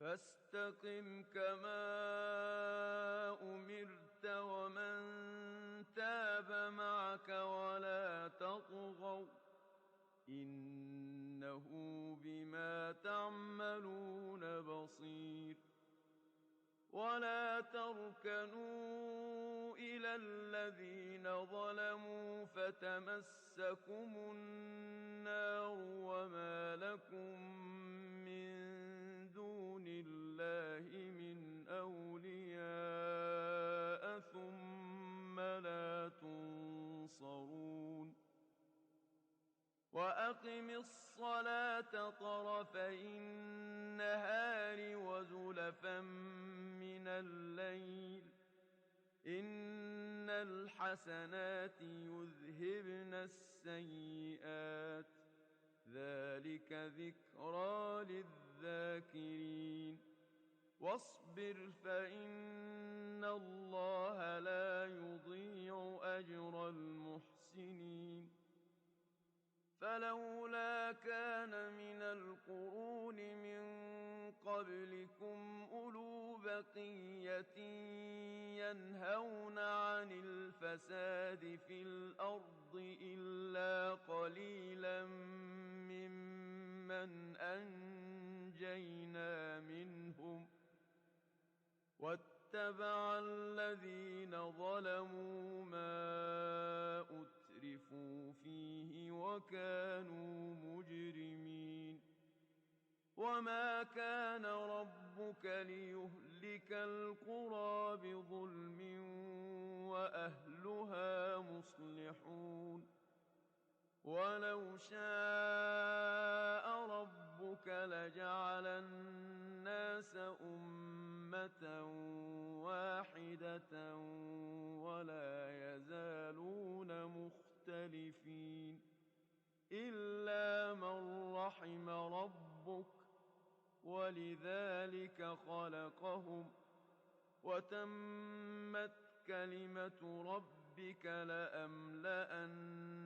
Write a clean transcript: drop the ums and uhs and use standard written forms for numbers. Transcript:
فاستقم كما أمرت ومن تاب معك ولا تطغوا إنه بما تعملون بصير. ولا تركنوا إلى الذين ظلموا فتمسكم النار وما لكم من دون الله من أولياء ثم لا تنصرون. وأقم الصلاة طرفي النهار وزلفا من الليل إن الحسنات يذهبن السيئات ذلك ذكرى للذاكرين. واصبر فإن الله لا يضيع أجر المحسنين. فلولا كان من القرون من قبلكم أولو بقية ينهون عن الفساد في الأرض إلا قليلا ممن أنجينا منهم واتبع الذين ظلموا ما أترفوا فيه وكانوا مجرمين. وما كان ربك ليهلك القرى بظلم وأهلها مصلحون. ولو شاء ربك لجعل الناس أمة واحدة ولا يزالون مختلفين إلا من رحم ربك ولذلك خلقهم وتمت كلمة ربك لأملأن